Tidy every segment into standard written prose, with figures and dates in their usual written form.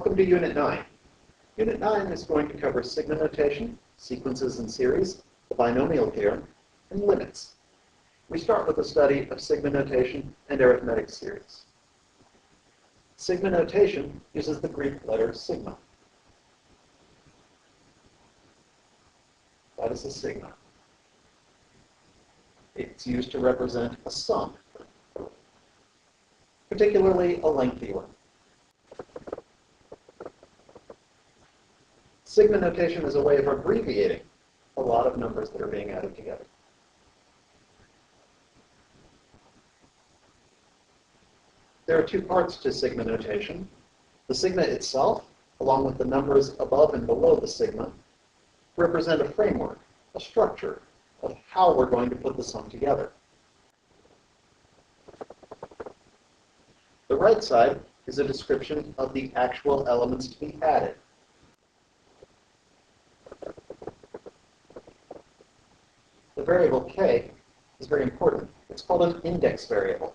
Welcome to Unit 9. Unit 9 is going to cover sigma notation, sequences and series, the binomial theorem, and limits. We start with a study of sigma notation and arithmetic series. Sigma notation uses the Greek letter sigma. That is a sigma. It's used to represent a sum, particularly a lengthy one. Sigma notation is a way of abbreviating a lot of numbers that are being added together. There are two parts to sigma notation. The sigma itself, along with the numbers above and below the sigma, represent a framework, a structure of how we're going to put the sum together. The right side is a description of the actual elements to be added. The variable k is very important. It's called an index variable.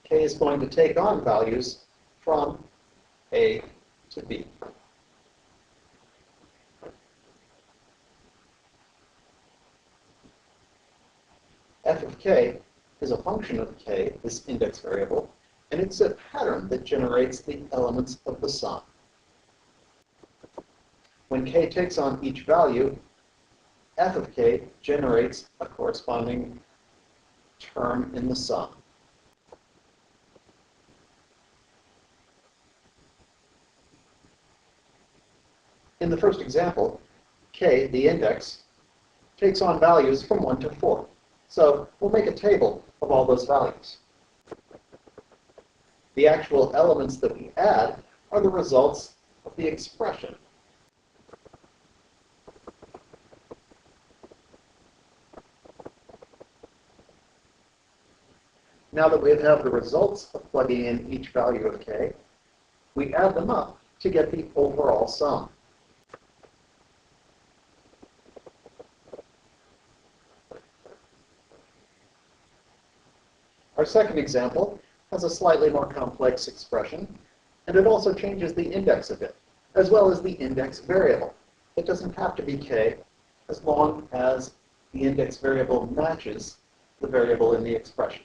K is going to take on values from A to B. F of k is a function of k, this index variable, and it's a pattern that generates the elements of the sum. When k takes on each value, f of k generates a corresponding term in the sum. In the first example, k, the index, takes on values from 1 to 4. So we'll make a table of all those values. The actual elements that we add are the results of the expression. Now that we have the results of plugging in each value of k, we add them up to get the overall sum. Our second example has a slightly more complex expression, and it also changes the index a bit, as well as the index variable. It doesn't have to be k, as long as the index variable matches the variable in the expression.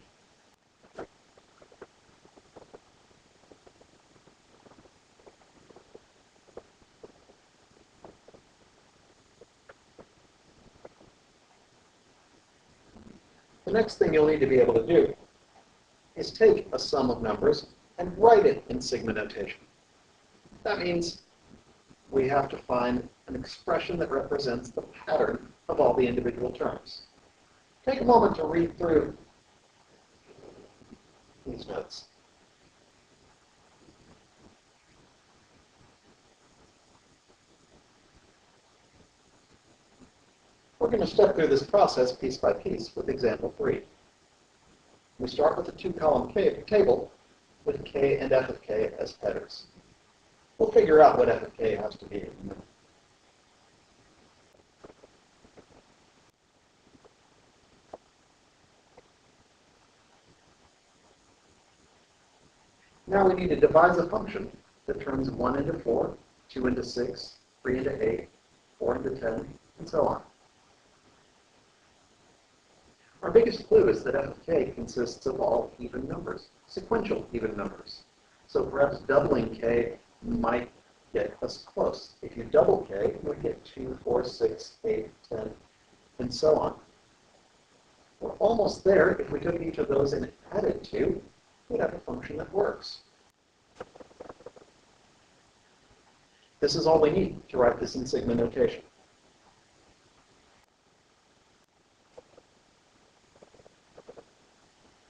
The next thing you'll need to be able to do is take a sum of numbers and write it in sigma notation. That means we have to find an expression that represents the pattern of all the individual terms. Take a moment to read through these notes. We're going to step through this process piece by piece with example 3. We start with a two-column table with k and f of k as headers. We'll figure out what f of k has to be in a minute. Now we need to devise a function that turns 1 into 4, 2 into 6, 3 into 8, 4 into 10, and so on. Our biggest clue is that f of k consists of all even numbers, sequential even numbers. So perhaps doubling k might get us close. If you double k, you would get 2, 4, 6, 8, 10, and so on. We're almost there. If we took each of those and added 2, we'd have a function that works. This is all we need to write this in sigma notation.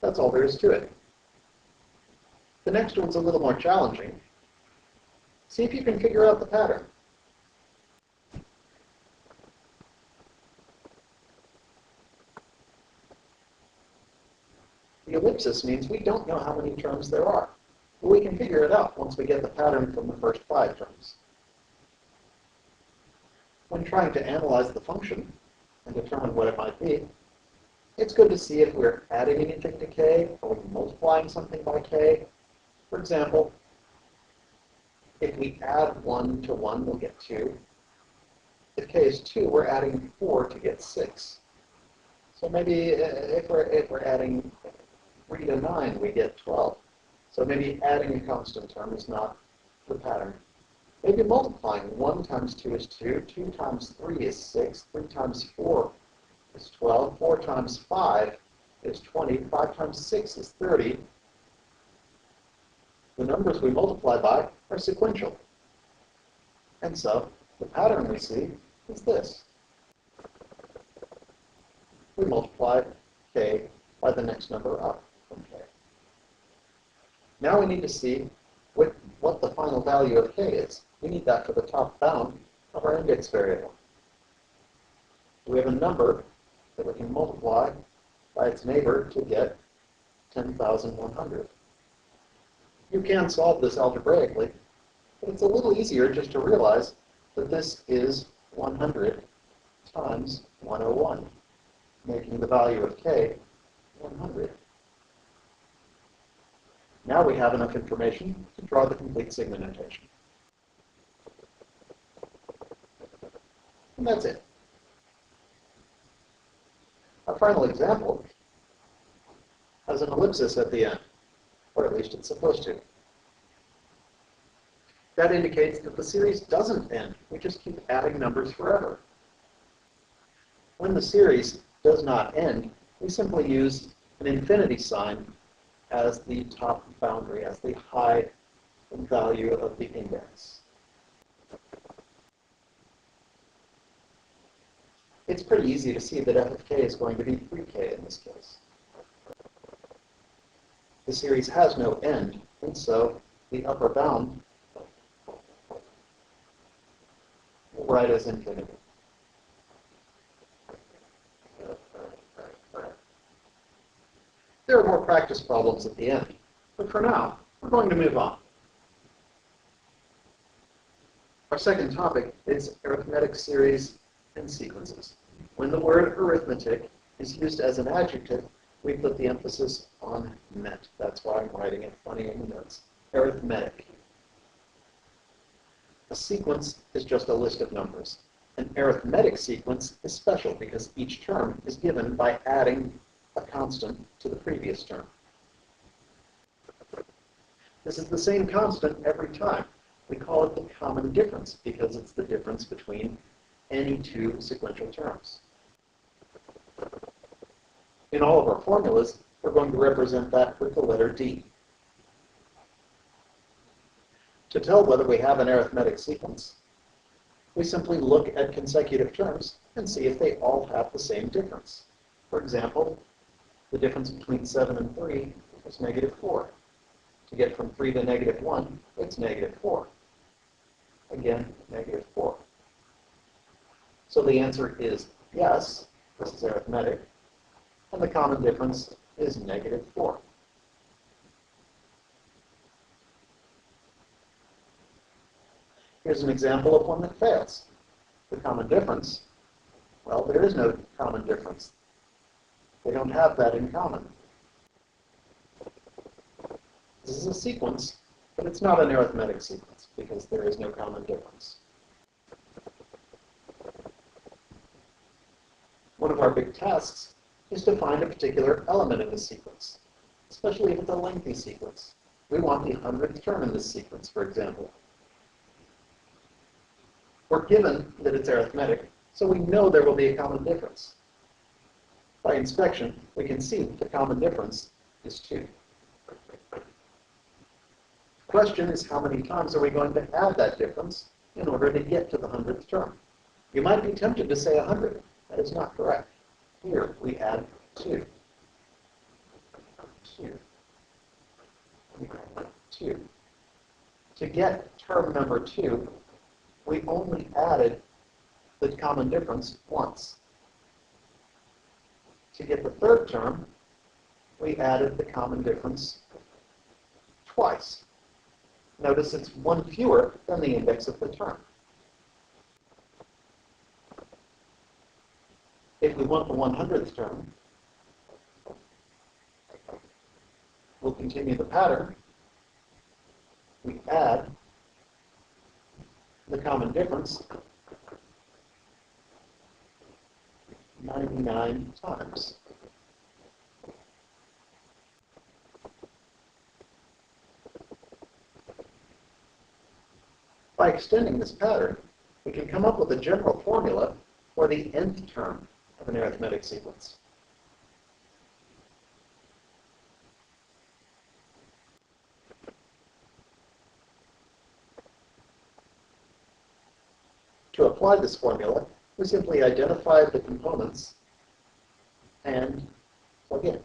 That's all there is to it. The next one's a little more challenging. See if you can figure out the pattern. The ellipsis means we don't know how many terms there are, but we can figure it out once we get the pattern from the first 5 terms. When trying to analyze the function and determine what it might be, It's good to see if we're adding anything to k or multiplying something by k. For example, if we add 1 to 1, we'll get 2. If k is 2, we're adding 4 to get 6. So maybe if we're adding 3 to 9, we get 12. So maybe adding a constant term is not the pattern. Maybe multiplying 1 times 2 is 2, 2 times 3 is 6, 3 times 4 is 12, 4 times 5 is 20, 5 times 6 is 30. The numbers we multiply by are sequential. And so the pattern we see is this. We multiply k by the next number up from k. Now we need to see what the final value of k is. We need that for the top bound of our index variable. We have a number that we can multiply by its neighbor to get 10,100. You can solve this algebraically, but it's a little easier just to realize that this is 100 times 101, making the value of k 100. Now we have enough information to draw the complete sigma notation. And that's it. Our final example has an ellipsis at the end, or at least it's supposed to. That indicates that the series doesn't end. We just keep adding numbers forever. When the series does not end, we simply use an infinity sign as the top boundary, as the high value of the index. It's pretty easy to see that f of k is going to be 3k in this case. The series has no end, and so the upper bound will write as infinity. There are more practice problems at the end, but for now, we're going to move on. Our second topic is arithmetic series and sequences. When the word arithmetic is used as an adjective, we put the emphasis on met. That's why I'm writing it funny in the notes. Arithmetic. A sequence is just a list of numbers. An arithmetic sequence is special because each term is given by adding a constant to the previous term. This is the same constant every time. We call it the common difference because it's the difference between any two sequential terms. In all of our formulas, we're going to represent that with the letter D. To tell whether we have an arithmetic sequence, we simply look at consecutive terms and see if they all have the same difference. For example, the difference between 7 and 3 is -4. To get from 3 to -1, it's -4. Again, -4. So the answer is yes, this is arithmetic, and the common difference is -4. Here's an example of one that fails. The common difference, well, there is no common difference. They don't have that in common. This is a sequence, but it's not an arithmetic sequence because there is no common difference. One of our big tasks is to find a particular element in the sequence, especially if it's a lengthy sequence. We want the 100th term in this sequence, for example. We're given that it's arithmetic, so we know there will be a common difference. By inspection, we can see that the common difference is 2. The question is, how many times are we going to add that difference in order to get to the 100th term? You might be tempted to say 100. That is not correct. Here, we add 2. 2. 2. To get term number 2, we only added the common difference once. To get the third term, we added the common difference twice. Notice it's one fewer than the index of the term. If we want the 100th term, we'll continue the pattern. We add the common difference 99 times. By extending this pattern, we can come up with a general formula for the nth term of an arithmetic sequence. To apply this formula, we simply identify the components and plug in.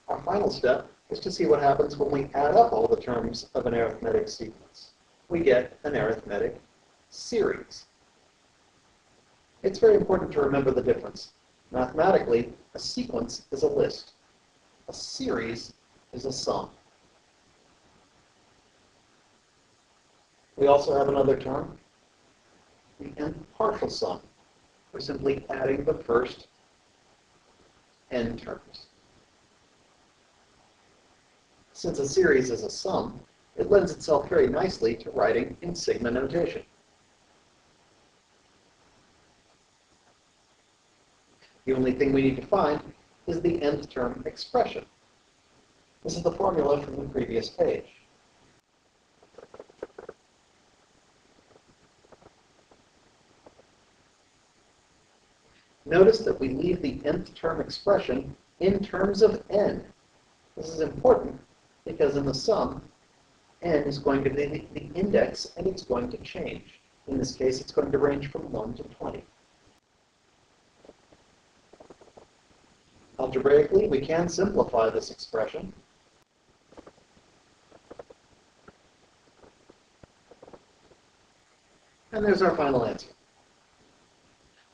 Our final step is to see what happens when we add up all the terms of an arithmetic sequence. We get an arithmetic series. It's very important to remember the difference. Mathematically, a sequence is a list. A series is a sum. We also have another term, the nth partial sum. We're simply adding the first n terms. Since a series is a sum, it lends itself very nicely to writing in sigma notation. The only thing we need to find is the nth term expression. This is the formula from the previous page. Notice that we leave the nth term expression in terms of n. This is important because in the sum, n is going to be the index and it's going to change. In this case, it's going to range from 1 to 20. Algebraically, we can simplify this expression. And there's our final answer.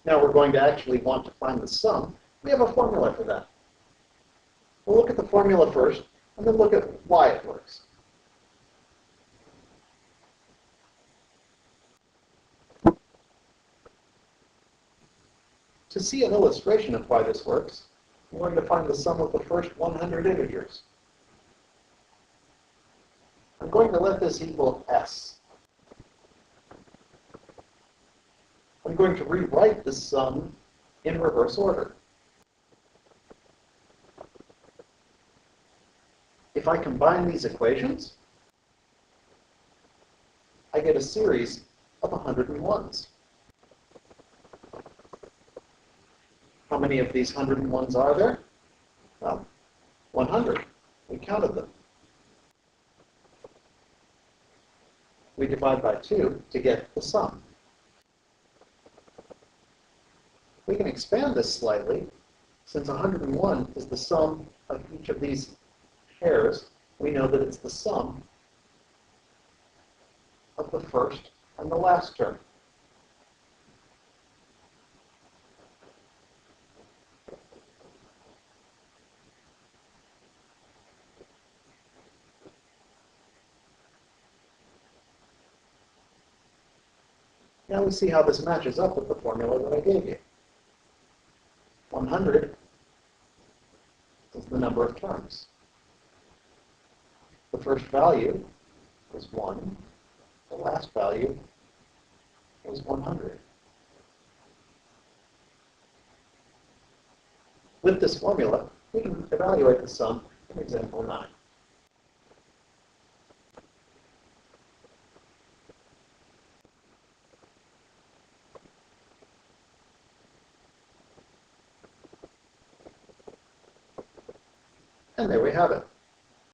Now we're going to actually want to find the sum. We have a formula for that. We'll look at the formula first, and then look at why it works. To see an illustration of why this works, we're going to find the sum of the first 100 integers. I'm going to let this equal s. I'm going to rewrite the sum in reverse order. If I combine these equations, I get a series of 101s. How many of these 101s are there? Well, 100. We counted them. We divide by 2 to get the sum. We can expand this slightly. Since 101 is the sum of each of these pairs, we know that it's the sum of the first and the last term. Now we see how this matches up with the formula that I gave you. 100 is the number of terms. The first value was 1. The last value was 100. With this formula, we can evaluate the sum in example 9. And there we have it.